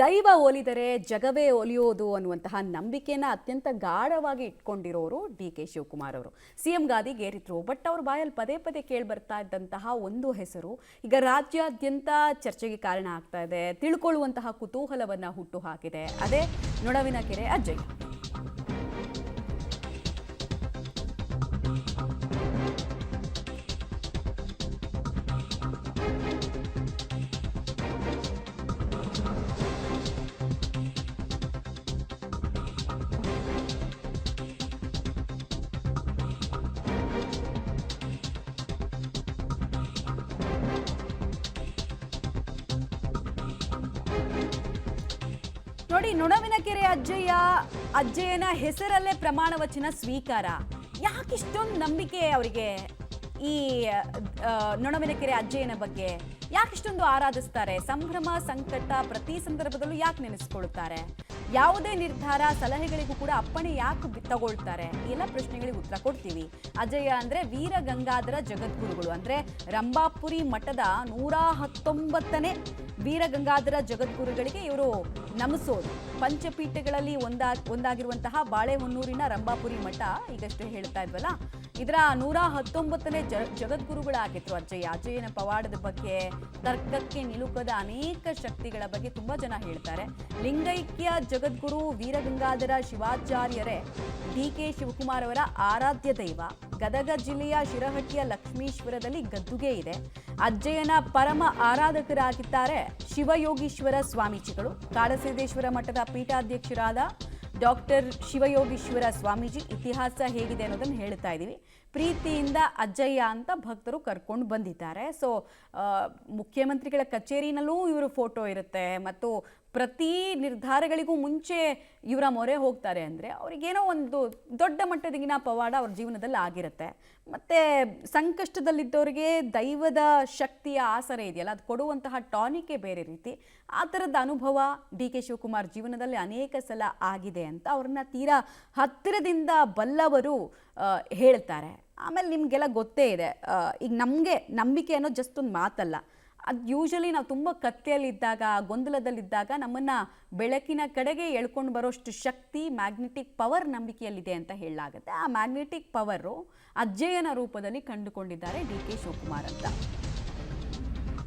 ದೈವ ಒಲಿದರೆ ಜಗವೇ ಒಲಿಯೋದು ಅನ್ನುವಂತಹ ನಂಬಿಕೆಯನ್ನು ಅತ್ಯಂತ ಗಾಢವಾಗಿ ಇಟ್ಕೊಂಡಿರೋರು ಡಿ.ಕೆ. ಶಿವಕುಮಾರ್ ಅವರು. ಸಿಎಂ ಗಾದಿಗೇರಿದ್ರು. ಬಟ್ ಅವ್ರ ಬಾಯಲ್ಲಿ ಪದೇ ಪದೇ ಕೇಳಿ ಬರ್ತಾ ಇದ್ದಂತಹ ಒಂದು ಹೆಸರು ಈಗ ರಾಜ್ಯಾದ್ಯಂತ ಚರ್ಚೆಗೆ ಕಾರಣ ಆಗ್ತಾ ಇದೆ, ತಿಳ್ಕೊಳ್ಳುವಂತಹ ಕುತೂಹಲವನ್ನ ಹುಟ್ಟು ಹಾಕಿದೆ. ಅದೇ ನೊಣವಿನಕೆರೆ ಅಜ್ಜಯ್ಯ. ನೋಡಿ, ನೊಣವಿನಕೆರೆ ಅಜ್ಜಯ್ಯನ ಹೆಸರಲ್ಲೇ ಪ್ರಮಾಣ ವಚನ ಸ್ವೀಕಾರ. ಯಾಕಿಷ್ಟೊಂದು ನಂಬಿಕೆ ಅವರಿಗೆ ಈ ನೊಣವಿನಕೆರೆ ಅಜ್ಜಯ್ಯನ ಬಗ್ಗೆ? ಯಾಕಿಷ್ಟೊಂದು ಆರಾಧಿಸ್ತಾರೆ? ಸಂಭ್ರಮ ಸಂಕಟ ಪ್ರತಿ ಸಂದರ್ಭದಲ್ಲೂ ಯಾಕೆ ನೆನೆಸ್ಕೊಳ್ತಾರೆ? ಯಾವುದೇ ನಿರ್ಧಾರ ಸಲಹೆಗಳಿಗೂ ಕೂಡ ಅಪ್ಪಣೆ ಯಾಕೆ ತಗೊಳ್ತಾರೆ? ಎಲ್ಲ ಪ್ರಶ್ನೆಗಳಿಗೆ ಉತ್ತರ ಕೊಡ್ತೀವಿ. ಅಜ್ಜಯ್ಯ ಅಂದ್ರೆ ವೀರಗಂಗಾಧರ ಜಗದ್ಗುರುಗಳು, ಅಂದ್ರೆ ರಂಭಾಪುರಿ ಮಠದ 119ನೇ ವೀರಗಂಗಾಧರ ಜಗದ್ಗುರುಗಳಿಗೆ ಇವರು ನಮಿಸೋದು. ಪಂಚಪೀಠಗಳಲ್ಲಿ ಒಂದಾಗಿರುವಂತಹ ಬಾಳೆಹೊನ್ನೂರಿನ ರಂಭಾಪುರಿ ಮಠ, ಈಗಷ್ಟೇ ಹೇಳ್ತಾ ಇದ್ವಲ್ಲ, ಇದರ 119ನೇ ಜಗದ್ಗುರುಗಳಾಗಿದ್ರು ಅಜ್ಜಯ್ಯ. ಅಜ್ಜಯ್ಯನ ಪವಾಡದ ಬಗ್ಗೆ, ತರ್ಕಕ್ಕೆ ನಿಲುಕದ ಅನೇಕ ಶಕ್ತಿಗಳ ಬಗ್ಗೆ ತುಂಬಾ ಜನ ಹೇಳ್ತಾರೆ. ಲಿಂಗೈಕ್ಯ ಜಗದ್ಗುರು ವೀರಗಂಗಾಧರ ಶಿವಾಚಾರ್ಯರೇ ಡಿ.ಕೆ. ಶಿವಕುಮಾರ್ ಅವರ ಆರಾಧ್ಯ ದೈವ. ಗದಗ ಜಿಲ್ಲೆಯ ಶಿರಹಟ್ಟಿಯ ಲಕ್ಷ್ಮೀಶ್ವರದಲ್ಲಿ ಗದ್ದುಗೆ ಇದೆ. ಅಜ್ಜಯ್ಯನ ಪರಮ ಆರಾಧಕರಾಗಿದ್ದಾರೆ ಶಿವಯೋಗೀಶ್ವರ ಸ್ವಾಮೀಜಿಗಳು. ಕಾಡಸಿದ್ದೇಶ್ವರ ಮಠದ ಪೀಠಾಧ್ಯಕ್ಷರಾದ ಡಾಕ್ಟರ್ ಶಿವಯೋಗೀಶ್ವರ ಸ್ವಾಮೀಜಿ. ಇತಿಹಾಸ ಹೇಗಿದೆ ಅನ್ನೋದನ್ನು ಹೇಳ್ತಾ ಇದ್ದೀವಿ. ಪ್ರೀತಿಯಿಂದ ಅಜ್ಜಯ್ಯ ಅಂತ ಭಕ್ತರು ಕರ್ಕೊಂಡು ಬಂದಿದ್ದಾರೆ. ಸೊ ಮುಖ್ಯಮಂತ್ರಿಗಳ ಕಚೇರಿನಲ್ಲೂ ಇವರ ಫೋಟೋ ಇರುತ್ತೆ ಮತ್ತು ಪ್ರತಿ ನಿರ್ಧಾರಗಳಿಗೂ ಮುಂಚೆ ಇವರ ಮೊರೆ ಹೋಗ್ತಾರೆ. ಅಂದರೆ ಅವ್ರಿಗೇನೋ ಒಂದು ದೊಡ್ಡ ಮಟ್ಟದಿಗಿನ ಪವಾಡ ಅವ್ರ ಜೀವನದಲ್ಲಿ ಆಗಿರುತ್ತೆ. ಮತ್ತು ಸಂಕಷ್ಟದಲ್ಲಿದ್ದವರಿಗೆ ದೈವದ ಶಕ್ತಿಯ ಆಸರೆ ಇದೆಯಲ್ಲ, ಅದು ಕೊಡುವಂತಹ ಟಾನಿಕೇ ಬೇರೆ ರೀತಿ. ಆ ಥರದ ಅನುಭವ ಡಿ.ಕೆ. ಶಿವಕುಮಾರ್ ಜೀವನದಲ್ಲಿ ಅನೇಕ ಸಲ ಆಗಿದೆ ಅಂತ ಅವ್ರನ್ನ ತೀರಾ ಹತ್ತಿರದಿಂದ ಬಲ್ಲವರು ಹೇಳ್ತಾರೆ. ಆಮೇಲೆ ನಿಮಗೆಲ್ಲ ಗೊತ್ತೇ ಇದೆ, ಈಗ ನಮಗೆ ನಂಬಿಕೆ ಅನ್ನೋದು ಜಸ್ಟ್ ಒಂದು ಮಾತಲ್ಲ. ಅದು ಯೂಶಲಿ ನಾವು ತುಂಬ ಕತ್ತೆಯಲ್ಲಿದ್ದಾಗ, ಗೊಂದಲದಲ್ಲಿದ್ದಾಗ ನಮ್ಮನ್ನು ಬೆಳಕಿನ ಕಡೆಗೆ ಎಳ್ಕೊಂಡು ಬರೋಷ್ಟು ಶಕ್ತಿ, ಮ್ಯಾಗ್ನೆಟಿಕ್ ಪವರ್ ನಂಬಿಕೆಯಲ್ಲಿದೆ ಅಂತ ಹೇಳಲಾಗುತ್ತೆ. ಆ ಮ್ಯಾಗ್ನೆಟಿಕ್ ಪವರು ಅಜ್ಜಯ್ಯನ ರೂಪದಲ್ಲಿ ಕಂಡುಕೊಂಡಿದ್ದಾರೆ ಡಿ.ಕೆ. ಶಿವಕುಮಾರ್ ಅಂತ.